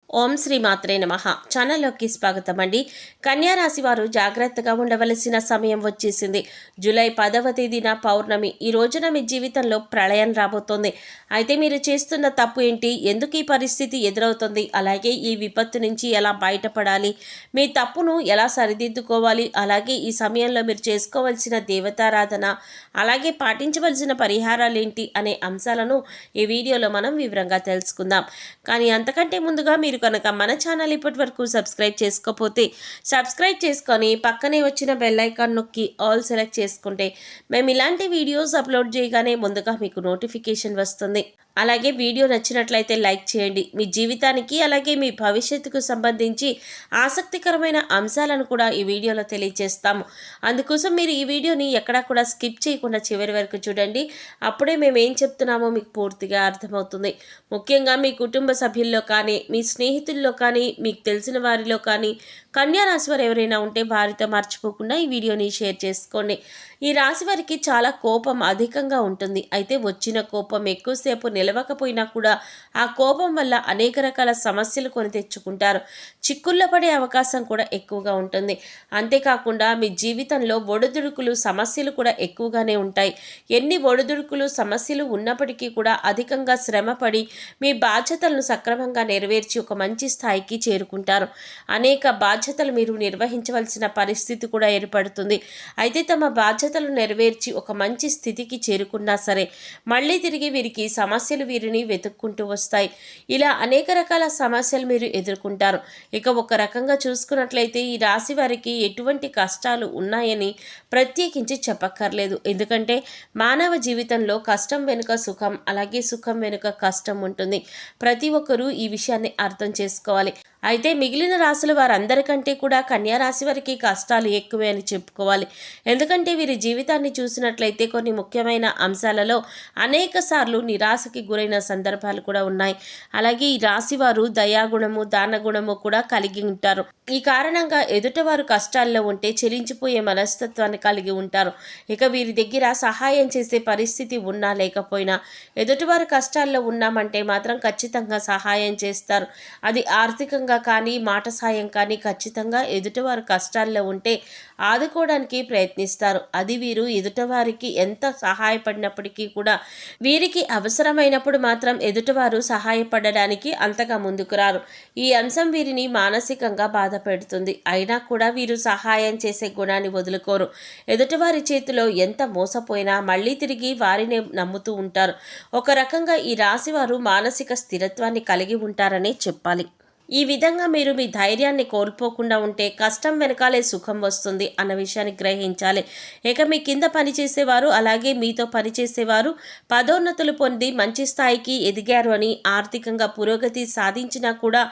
ఓం శ్రీ మాత్రే నమః. ఛానల్లోకి స్వాగతం అండి. కన్యా రాశి వారు జాగ్రత్తగా ఉండవలసిన సమయం వచ్చేసింది. జూలై 10వ తేదీన పౌర్ణమి. ఈ రోజున మీ జీవితంలో ప్రళయం రాబోతోంది. అయితే మీరు చేస్తున్న తప్పు ఏంటి, ఎందుకు ఈ పరిస్థితి ఎదురవుతుంది, అలాగే ఈ విపత్తు నుంచి ఎలా బయటపడాలి, మీ తప్పును ఎలా సరిదిద్దుకోవాలి, అలాగే ఈ సమయంలో మీరు చేసుకోవాల్సిన దేవతారాధన, అలాగే పాటించవలసిన పరిహారాలు ఏంటి అనే అంశాలను ఈ వీడియోలో మనం వివరంగా తెలుసుకుందాం. కానీ అంతకంటే ముందుగా మీరు కనుక మన ఛానల్ ఇప్పటి వరకు సబ్స్క్రైబ్ చేసుకోకపోతే సబ్స్క్రైబ్ చేసుకొని పక్కనే వచ్చిన బెల్ ఐకాన్ నొక్కి ఆల్ సెలెక్ట్ చేసుకుంటే మేము ఇలాంటి వీడియోస్ అప్లోడ్ చేయగానే ముందుగా మీకు నోటిఫికేషన్ వస్తుంది. అలాగే వీడియో నచ్చినట్లయితే లైక్ చేయండి. మీ జీవితానికి అలాగే మీ భవిష్యత్తుకు సంబంధించి ఆసక్తికరమైన అంశాలను కూడా ఈ వీడియోలో తెలియజేస్తాము. అందుకోసం మీరు ఈ వీడియోని ఎక్కడా కూడా స్కిప్ చేయకుండా చివరి వరకు చూడండి. అప్పుడే మేము ఏం చెప్తున్నామో మీకు పూర్తిగా అర్థమవుతుంది. ముఖ్యంగా మీ కుటుంబ సభ్యుల్లో కానీ, మీ స్నేహితుల్లో కానీ, మీకు తెలిసిన వారిలో కానీ కన్యా రాశి వారు ఎవరైనా ఉంటే వారితో మర్చిపోకుండా ఈ వీడియోని షేర్ చేసుకోండి. ఈ రాశి వారికి చాలా కోపం అధికంగా ఉంటుంది. అయితే వచ్చిన కోపం ఎక్కువసేపు నిలవకపోయినా కూడా ఆ కోపం వల్ల అనేక రకాల సమస్యలు కొని తెచ్చుకుంటారు. చిక్కుల్లో పడే అవకాశం కూడా ఎక్కువగా ఉంటుంది. అంతేకాకుండా మీ జీవితంలో ఒడిదుడుకులు సమస్యలు కూడా ఎక్కువగానే ఉంటాయి. ఎన్ని ఒడిదుడుకులు సమస్యలు ఉన్నప్పటికీ కూడా అధికంగా శ్రమపడి మీ బాధ్యతలను సక్రమంగా నెరవేర్చి ఒక మంచి స్థాయికి చేరుకుంటారు. అనేక బాధ్యతలు మీరు నిర్వహించవలసిన పరిస్థితి కూడా ఏర్పడుతుంది. అయితే తమ బాధ్యతలు నెరవేర్చి ఒక మంచి స్థితికి చేరుకున్నా సరే మళ్ళీ తిరిగి వీరికి సమస్యలు వీరిని వెతుక్కుంటూ వస్తాయి. ఇలా అనేక రకాల సమస్యలు మీరు ఎదుర్కొంటారు. ఇక ఒక రకంగా చూసుకున్నట్లయితే ఈ రాశి వారికి ఎటువంటి కష్టాలు ఉన్నాయని ప్రత్యేకించి చెప్పక్కర్లేదు. ఎందుకంటే మానవ జీవితంలో కష్టం వెనుక సుఖం, అలాగే సుఖం వెనుక కష్టం ఉంటుంది. ప్రతి ఒక్కరూ ఈ విషయాన్ని అర్థం చేసుకోవాలి. అయితే మిగిలిన రాశుల వారందరికంటే కూడా కన్యా రాశి వారికి కష్టాలు ఎక్కువే అని చెప్పుకోవాలి. ఎందుకంటే వీరి జీవితాన్ని చూసినట్లయితే కొన్ని ముఖ్యమైన అంశాలలో అనేక సార్లు నిరాశకి గురైన సందర్భాలు కూడా ఉన్నాయి. అలాగే ఈ రాశి వారు దయాగుణము, దానగుణము కూడా కలిగి ఉంటారు. ఈ కారణంగా ఎదుటవారు కష్టాల్లో ఉంటే చెలించిపోయే మనస్తత్వాన్ని కలిగి ఉంటారు. ఇక వీరి దగ్గర సహాయం చేసే పరిస్థితి ఉన్నా లేకపోయినా ఎదుటివారు కష్టాల్లో ఉన్నామంటే మాత్రం ఖచ్చితంగా సహాయం చేస్తారు. అది ఆర్థికంగా కానీ మాట సాయం కానీ ఖచ్చితంగా ఎదుటివారు కష్టాల్లో ఉంటే ఆదుకోవడానికి ప్రయత్నిస్తారు. అది వీరు ఎదుటివారికి ఎంత సహాయపడినప్పటికీ కూడా వీరికి అవసరమైనప్పుడు మాత్రం ఎదుటివారు సహాయపడడానికి అంతగా ముందుకు రారు. ఈ అంశం వీరిని మానసికంగా బాధ పెడుతుంది. అయినా కూడా వీరు సహాయం చేసే గుణాన్ని వదులుకోరు. ఎదుటివారి చేతిలో ఎంత మోసపోయినా మళ్ళీ తిరిగి వారినే నమ్ముతూ ఉంటారు. ఒక రకంగా ఈ రాశివారు మానసిక స్థిరత్వాన్ని కలిగి ఉంటారనే చెప్పాలి. ఈ విధంగా మీరు మీ ధైర్యాన్ని కోల్పోకుండా ఉంటే కష్టం వెనకాలే సుఖం వస్తుంది అన్న విషయాన్ని గ్రహించాలి. ఇక మీ కింద పనిచేసేవారు అలాగే మీతో పనిచేసేవారు పదోన్నతులు పొంది మంచి స్థాయికి ఎదిగారు అని, ఆర్థికంగా పురోగతి సాధించినా కూడా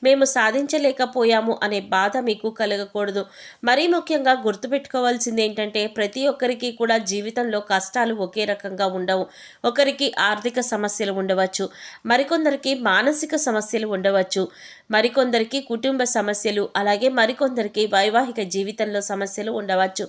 మేము సాధించలేకపోయాము అనే బాధ మీకు కలగకూడదు. మరీ ముఖ్యంగా గుర్తుపెట్టుకోవాల్సింది ఏంటంటే ప్రతి ఒక్కరికి కూడా జీవితంలో కష్టాలు ఒకే రకంగా ఉండవు. ఒకరికి ఆర్థిక సమస్యలు ఉండవచ్చు, మరికొందరికి మానసిక సమస్యలు ఉండవచ్చు, మరికొందరికి కుటుంబ సమస్యలు, అలాగే మరికొందరికి వైవాహిక జీవితంలో సమస్యలు ఉండవచ్చు.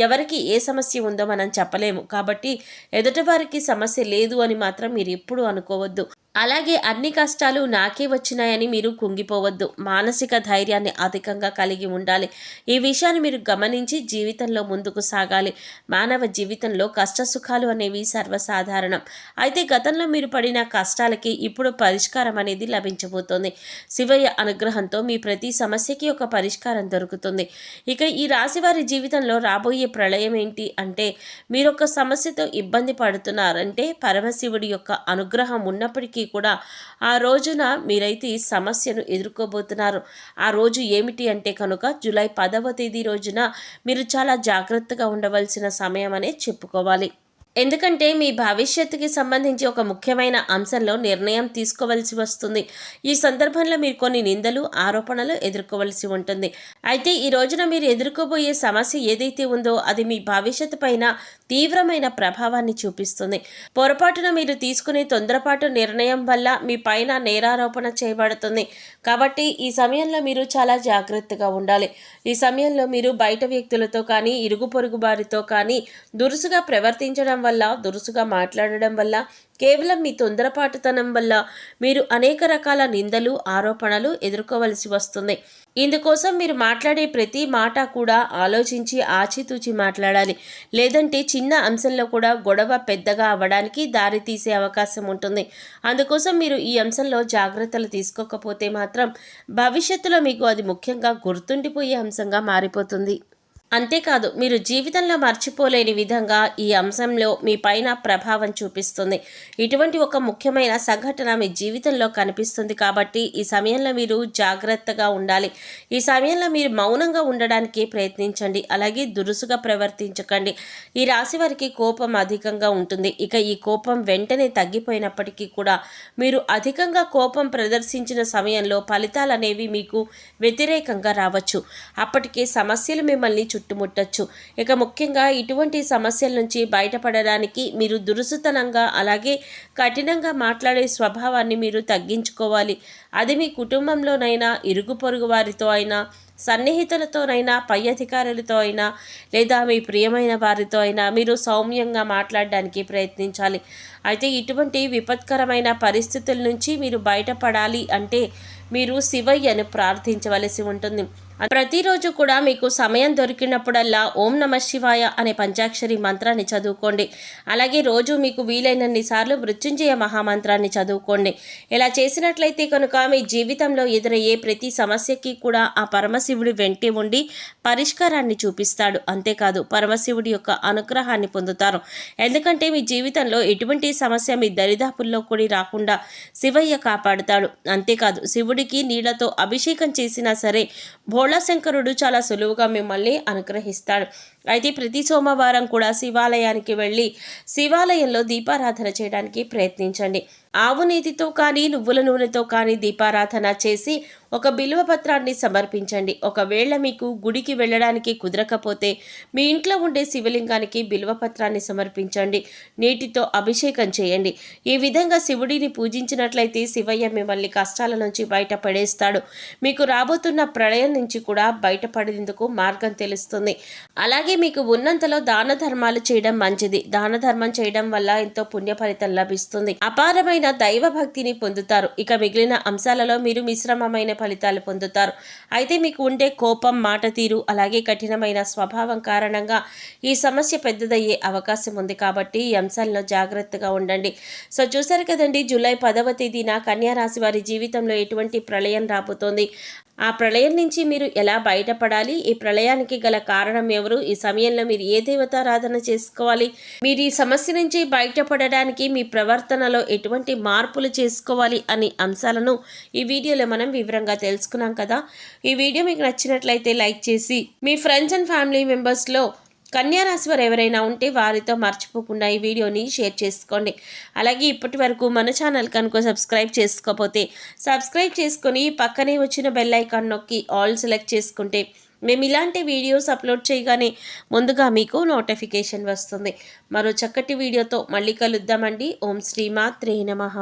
ఎవరికి ఏ సమస్య ఉందో మనం చెప్పలేము. కాబట్టి ఎదుటివారికి సమస్య లేదు అని మాత్రం మీరు ఎప్పుడూ అనుకోవద్దు. అలాగే అన్ని కష్టాలు నాకే వచ్చినాయని మీరు కుంగిపోవద్దు. మానసిక ధైర్యాన్ని అధికంగా కలిగి ఉండాలి. ఈ విషయాన్ని మీరు గమనించి జీవితంలో ముందుకు సాగాలి. మానవ జీవితంలో కష్ట సుఖాలు అనేవి సర్వసాధారణం. అయితే గతంలో మీరు పడిన కష్టాలకి ఇప్పుడు పరిష్కారం అనేది లభించబోతోంది. శివయ్య అనుగ్రహంతో మీ ప్రతి సమస్యకి ఒక పరిష్కారం దొరుకుతుంది. ఇక ఈ రాశి వారి జీవితంలో రాబోయే ప్రళయం ఏంటి అంటే మీరు ఒక సమస్యతో ఇబ్బంది పడుతున్నారంటే పరమశివుడి యొక్క అనుగ్రహం ఉన్నప్పటికీ కూడా ఆ రోజున మీరైతే ఈ సమస్యను ఎదుర్కోబోతున్నారు. ఆ రోజు ఏమిటి అంటే కనుక జూలై 10వ తేదీ రోజున మీరు చాలా జాగ్రత్తగా ఉండవలసిన సమయం అనే చెప్పుకోవాలి. ఎందుకంటే మీ భవిష్యత్తుకి సంబంధించి ఒక ముఖ్యమైన అంశంలో నిర్ణయం తీసుకోవలసి వస్తుంది. ఈ సందర్భంలో మీరు కొన్ని నిందలు, ఆరోపణలు ఎదుర్కోవలసి ఉంటుంది. అయితే ఈ రోజున మీరు ఎదుర్కోబోయే సమస్య ఏదైతే ఉందో అది మీ భవిష్యత్తు పైన తీవ్రమైన ప్రభావాన్ని చూపిస్తుంది. పొరపాటున మీరు తీసుకునే తొందరపాటు నిర్ణయం వల్ల మీ పైన నేరారోపణ చేయబడుతుంది. కాబట్టి ఈ సమయంలో మీరు చాలా జాగ్రత్తగా ఉండాలి. ఈ సమయంలో మీరు బయట వ్యక్తులతో కానీ, ఇరుగు పొరుగు వారితో కానీ దురుసుగా ప్రవర్తించడం వల్ల, దురుసుగా మాట్లాడడం వల్ల, కేవలం మీ తొందరపాటుతనం వల్ల మీరు అనేక రకాల నిందలు, ఆరోపణలు ఎదుర్కోవలసి వస్తుంది. ఇందుకోసం మీరు మాట్లాడే ప్రతి మాట కూడా ఆలోచించి ఆచితూచి మాట్లాడాలి. లేదంటే చిన్న అంశంలో కూడా గొడవ పెద్దగా అవ్వడానికి దారి తీసే అవకాశం ఉంటుంది. అందుకోసం మీరు ఈ అంశంలో జాగ్రత్తలు తీసుకోకపోతే మాత్రం భవిష్యత్తులో మీకు అది ముఖ్యంగా గుర్తుండిపోయే అంశంగా మారిపోతుంది. అంతేకాదు, మీరు జీవితంలో మర్చిపోలేని విధంగా ఈ అంశంలో మీ పైన ప్రభావం చూపిస్తుంది. ఇటువంటి ఒక ముఖ్యమైన సంఘటన మీ జీవితంలో కనిపిస్తుంది కాబట్టి ఈ సమయంలో మీరు జాగ్రత్తగా ఉండాలి. ఈ సమయంలో మీరు మౌనంగా ఉండడానికి ప్రయత్నించండి. అలాగే దురుసుగా ప్రవర్తించకండి. ఈ రాశి వారికి కోపం అధికంగా ఉంటుంది. ఇక ఈ కోపం వెంటనే తగ్గిపోయినప్పటికీ కూడా మీరు అధికంగా కోపం ప్రదర్శించిన సమయంలో ఫలితాలు అనేవి మీకు వ్యతిరేకంగా రావచ్చు. అప్పటికే సమస్యలు మిమ్మల్ని చుట్టుముట్టచ్చు. ఇక ముఖ్యంగా ఇటువంటి సమస్యల నుంచి బయటపడడానికి మీరు దురుసుతనంగా అలాగే కఠినంగా మాట్లాడే స్వభావాన్ని మీరు తగ్గించుకోవాలి. అది మీ కుటుంబంలోనైనా, ఇరుగు పొరుగు వారితో అయినా, సన్నిహితులతోనైనా, పై అధికారులతో అయినా, లేదా మీ ప్రియమైన వారితో అయినా మీరు సౌమ్యంగా మాట్లాడడానికి ప్రయత్నించాలి. అయితే ఇటువంటి విపత్కరమైన పరిస్థితుల నుంచి మీరు బయటపడాలి అంటే మీరు శివయ్యను ప్రార్థించవలసి ఉంటుంది. ప్రతిరోజు కూడా మీకు సమయం దొరికినప్పుడల్లా ఓం నమ శివాయ అనే పంచాక్షరి మంత్రాన్ని చదువుకోండి. అలాగే రోజు మీకు వీలైనన్ని సార్లు మృత్యుంజయ మహామంత్రాన్ని చదువుకోండి. ఇలా చేసినట్లయితే కనుక మీ జీవితంలో ఎదురయ్యే ప్రతి సమస్యకి కూడా ఆ పరమశివుడి వెంటే ఉండి పరిష్కారాన్ని చూపిస్తాడు. అంతేకాదు, పరమశివుడి యొక్క అనుగ్రహాన్ని పొందుతారు. ఎందుకంటే మీ జీవితంలో ఎటువంటి సమస్య మీ దరిదాపుల్లో కూడా రాకుండా శివయ్య కాపాడుతాడు. అంతేకాదు, శివుడికి నీళ్లతో అభిషేకం చేసినా సరే భోళాశంకరుడు చాలా సులువుగా మిమ్మల్ని అనుగ్రహిస్తాడు. అయితే ప్రతి సోమవారం కూడా శివాలయానికి వెళ్ళి శివాలయంలో దీపారాధన చేయడానికి ప్రయత్నించండి. ఆవు నీతితో కానీ, నువ్వుల నూనెతో కానీ దీపారాధన చేసి ఒక బిల్వ పత్రాన్ని సమర్పించండి. ఒకవేళ మీకు గుడికి వెళ్ళడానికి కుదరకపోతే మీ ఇంట్లో ఉండే శివలింగానికి బిల్వ పత్రాన్ని సమర్పించండి. నీటితో అభిషేకం చేయండి. ఈ విధంగా శివుడిని పూజించినట్లయితే శివయ్య మిమ్మల్ని కష్టాల నుంచి బయటపడేస్తాడు. మీకు రాబోతున్న ప్రళయం నుంచి కూడా బయటపడేందుకు మార్గం తెలుస్తుంది. అలాగే మీకు ఉన్నంతలో దాన ధర్మాలు చేయడం మంచిది. దాన ధర్మం చేయడం వల్ల ఎంతో పుణ్య ఫలితం లభిస్తుంది. అపారమైన దైవ భక్తిని పొందుతారు. ఇక మిగిలిన అంశాలలో మీరు మిశ్రమమైన ఫలితాలు పొందుతారు. అయితే మీకు ఉండే కోపం, మాట తీరు అలాగే కఠినమైన స్వభావం కారణంగా ఈ సమస్య పెద్దదయ్యే అవకాశం ఉంది. కాబట్టి ఈ అంశాల్లో జాగ్రత్తగా ఉండండి. సో చూసారు కదండి, జూలై 10వ తేదీన కన్యా రాశి వారి జీవితంలో ఎటువంటి ప్రళయం రాబోతోంది, ఆ ప్రళయం నుంచి మీరు ఎలా బయటపడాలి, ఈ ప్రళయానికి గల కారణం ఎవరు, ఈ సమయంలో మీరు ఏ దేవతారాధన చేసుకోవాలి, మీరు ఈ సమస్య నుంచి బయటపడడానికి మీ ప్రవర్తనలో ఎటువంటి మార్పులు చేసుకోవాలి అనే అంశాలను ఈ వీడియోలో మనం వివరంగా తెలుసుకున్నాం కదా. ఈ వీడియో మీకు నచ్చినట్లయితే లైక్ చేసి మీ ఫ్రెండ్స్ అండ్ ఫ్యామిలీ మెంబర్స్లో కన్యా రాశి వారు ఎవరైనా ఉంటే వారితో మర్చిపోకుండా ఈ వీడియోని షేర్ చేసుకోండి. అలాగే ఇప్పటి వరకు మన ఛానల్ కనుక సబ్స్క్రైబ్ చేసుకోకపోతే సబ్స్క్రైబ్ చేసుకొని పక్కనే వచ్చిన బెల్ ఐకాన్ నొక్కి ఆల్ సెలెక్ట్ చేసుకుంటే మేము ఇలాంటి వీడియోస్ అప్లోడ్ చేయగానే ముందుగా మీకు నోటిఫికేషన్ వస్తుంది. మరో చక్కటి వీడియోతో మళ్ళీ కలుద్దామండి. ఓం శ్రీమాత్రే నమః.